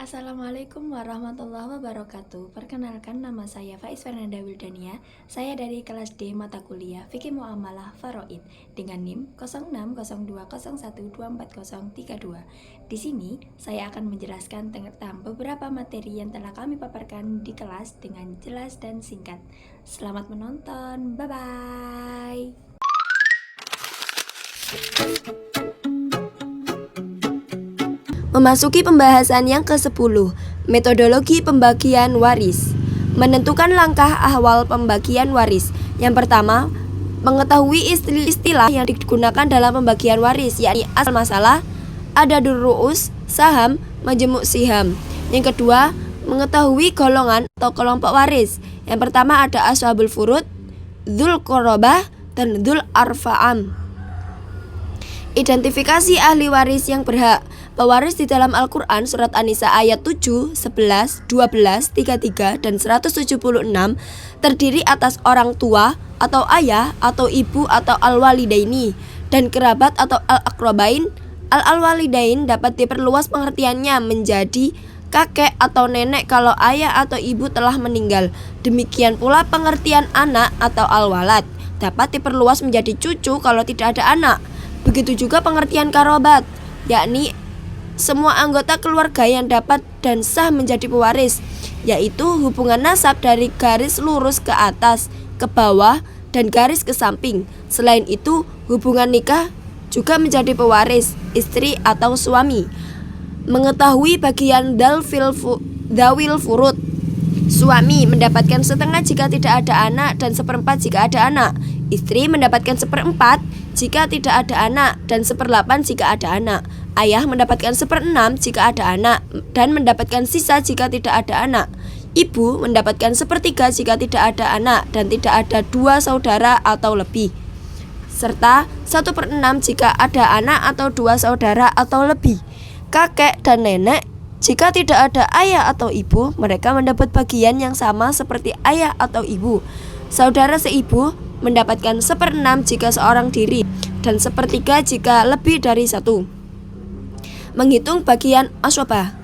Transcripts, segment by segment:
Assalamualaikum warahmatullahi wabarakatuh. Perkenalkan, nama saya Faiz Fernanda Wildania. Saya dari kelas D mata kuliah Fikih Muamalah Faraid dengan NIM 060201240032. Di sini saya akan menjelaskan tentang beberapa materi yang telah kami paparkan di kelas dengan jelas dan singkat. Selamat menonton. Bye bye. Memasuki pembahasan yang ke-10, metodologi pembagian waris. Menentukan langkah awal pembagian waris. Yang pertama, mengetahui istilah yang digunakan dalam pembagian waris, yakni asal masalah, adadul ru'us, saham, majmu' siham. Yang kedua, mengetahui golongan atau kelompok waris. Yang pertama ada ashabul furud, dzul qorobah, dan dzul arfa'am. Identifikasi ahli waris yang berhak. Pewaris di dalam Al-Quran surat An-Nisa ayat 7, 11, 12, 33, dan 176 terdiri atas orang tua atau ayah atau ibu atau al-walidaini dan kerabat atau al-aqrabain. Al-walidain dapat diperluas pengertiannya menjadi kakek atau nenek kalau ayah atau ibu telah meninggal. Demikian pula pengertian anak atau al-walad dapat diperluas menjadi cucu kalau tidak ada anak. Begitu juga pengertian karobat, yakni semua anggota keluarga yang dapat dan sah menjadi pewaris, yaitu hubungan nasab dari garis lurus ke atas, ke bawah, dan garis ke samping. Selain itu, hubungan nikah juga menjadi pewaris, istri atau suami. Mengetahui bagian dawil furud. Suami mendapatkan setengah jika tidak ada anak dan seperempat jika ada anak. Istri mendapatkan seperempat jika tidak ada anak dan seperdelapan jika ada anak. Ayah mendapatkan seperenam jika ada anak dan mendapatkan sisa jika tidak ada anak. Ibu mendapatkan sepertiga jika tidak ada anak dan tidak ada dua saudara atau lebih, serta 1/6 jika ada anak atau dua saudara atau lebih. Kakek dan nenek, jika tidak ada ayah atau ibu, mereka mendapat bagian yang sama seperti ayah atau ibu. Saudara seibu mendapatkan 1/6 jika seorang diri dan sepertiga jika lebih dari satu. Menghitung bagian aswabah.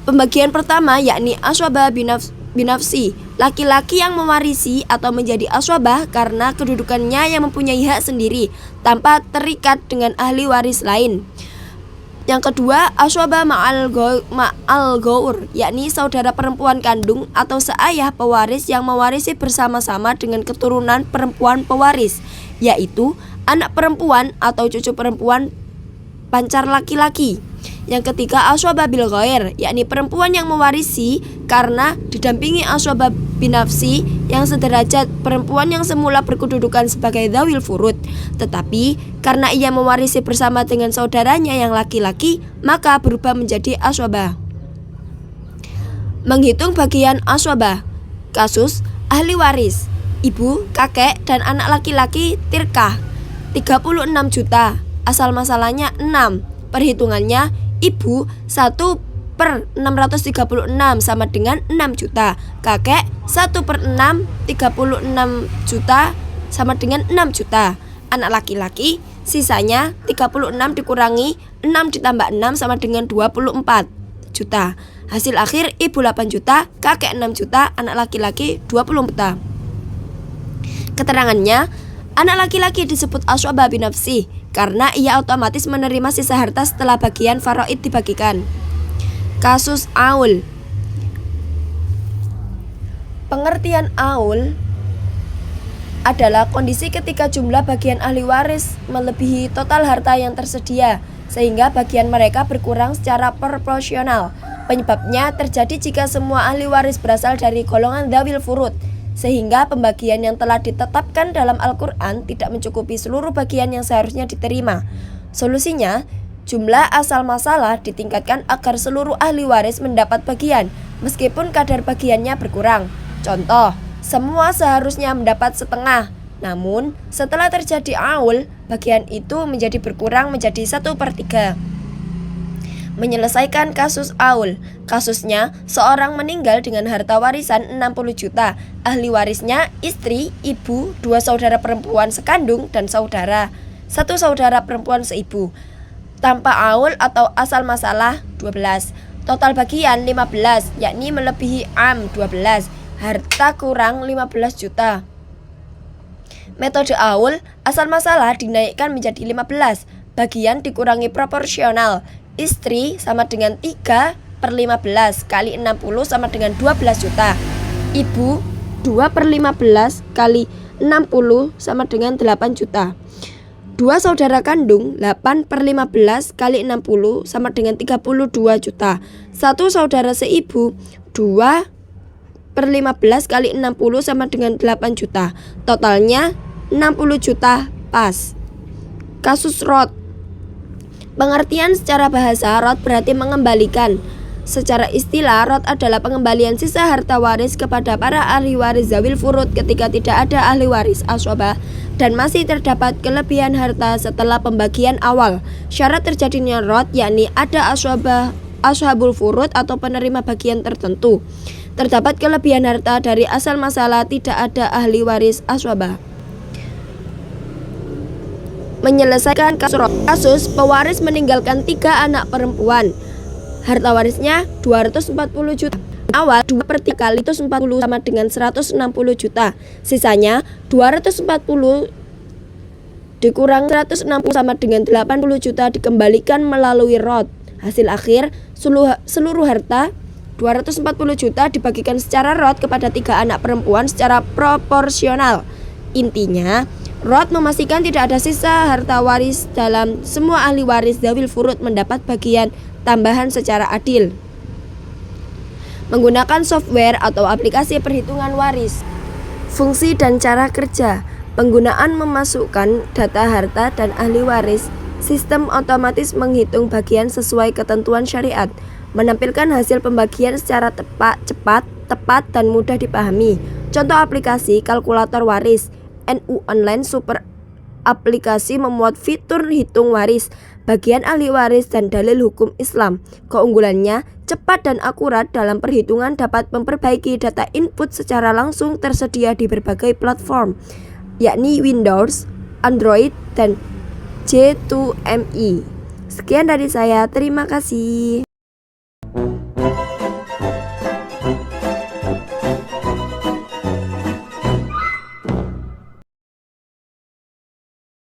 Pembagian pertama yakni aswabah binafsi, laki-laki yang mewarisi atau menjadi aswabah karena kedudukannya yang mempunyai hak sendiri tanpa terikat dengan ahli waris lain. Yang kedua, aswabah ma'al gaur, yakni saudara perempuan kandung atau seayah pewaris yang mewarisi bersama-sama dengan keturunan perempuan pewaris, yaitu anak perempuan atau cucu perempuan pancar laki-laki. Yang ketiga, aswabah bil ghair, yakni perempuan yang mewarisi karena didampingi aswabah binafsi yang sederajat perempuan yang semula berkedudukan sebagai dzawil furud, tetapi karena ia mewarisi bersama dengan saudaranya yang laki-laki, maka berubah menjadi aswabah. Menghitung bagian aswabah. Kasus ahli waris, ibu, kakek, dan anak laki-laki tirkah 36 juta. Asal masalahnya 6. Perhitungannya, ibu 1/636 sama dengan 6 juta. Kakek 1/6 36 juta sama dengan 6 juta. Anak laki-laki sisanya 36 dikurangi 6 ditambah 6 sama dengan 24 juta. Hasil akhir ibu 8 juta, kakek 6 juta, anak laki-laki 20 juta. Keterangannya, anak laki-laki disebut aswabah binafsi karena ia otomatis menerima sisa harta setelah bagian faraid dibagikan. Kasus aul. Pengertian aul adalah kondisi ketika jumlah bagian ahli waris melebihi total harta yang tersedia, sehingga bagian mereka berkurang secara proporsional. Penyebabnya terjadi jika semua ahli waris berasal dari golongan dzawil furud, sehingga pembagian yang telah ditetapkan dalam Al-Quran tidak mencukupi seluruh bagian yang seharusnya diterima. Solusinya, jumlah asal masalah ditingkatkan agar seluruh ahli waris mendapat bagian, meskipun kadar bagiannya berkurang. Contoh, semua seharusnya mendapat setengah, namun setelah terjadi aul, bagian itu menjadi berkurang menjadi 1/3. Menyelesaikan kasus aul. Kasusnya, seorang meninggal dengan harta warisan 60 juta. Ahli warisnya istri, ibu, 2 saudara perempuan sekandung dan 1 saudara perempuan seibu. tanpa aul atau asal masalah 12, total bagian 15, yakni melebihi am 12, harta kurang 15 juta. Metode aul, asal masalah dinaikkan menjadi 15, bagian dikurangi proporsional. Istri sama dengan 3/15 kali 60 sama dengan 12 juta. Ibu 2/15 kali 60 sama dengan 8 juta. Dua saudara kandung 8/15 kali 60 sama dengan 32 juta. Satu saudara seibu 2/15 kali 60 sama dengan 8 juta. Totalnya 60 juta pas. Kasus rot. Pengertian secara bahasa, rot berarti mengembalikan. Secara istilah, rot adalah pengembalian sisa harta waris kepada para ahli waris zawil furud ketika tidak ada ahli waris aswabah dan masih terdapat kelebihan harta setelah pembagian awal. Syarat terjadinya rot yakni ada ashabul furud atau penerima bagian tertentu. Terdapat kelebihan harta dari asal masalah, tidak ada ahli waris aswabah. Menyelesaikan kasus pewaris meninggalkan 3 anak perempuan. Harta warisnya 240 juta. Awal 2/3 kali itu 40 sama dengan 160 juta. Sisanya 240 dikurang 160 sama dengan 80 juta dikembalikan melalui rot. Hasil akhir seluruh harta 240 juta dibagikan secara rot kepada 3 anak perempuan secara proporsional. Intinya, rot memastikan tidak ada sisa harta waris dalam semua ahli waris zawil furud mendapat bagian tambahan secara adil. Menggunakan software atau aplikasi perhitungan waris. Fungsi dan cara kerja. Penggunaan memasukkan data harta dan ahli waris. Sistem otomatis menghitung bagian sesuai ketentuan syariat. Menampilkan hasil pembagian secara cepat, tepat, dan mudah dipahami. Contoh aplikasi kalkulator waris. NU Online Super aplikasi memuat fitur hitung waris, bagian ahli waris, dan dalil hukum Islam. Keunggulannya, cepat dan akurat dalam perhitungan, dapat memperbaiki data input secara langsung, tersedia di berbagai platform, yakni Windows, Android, dan J2ME. Sekian dari saya, terima kasih.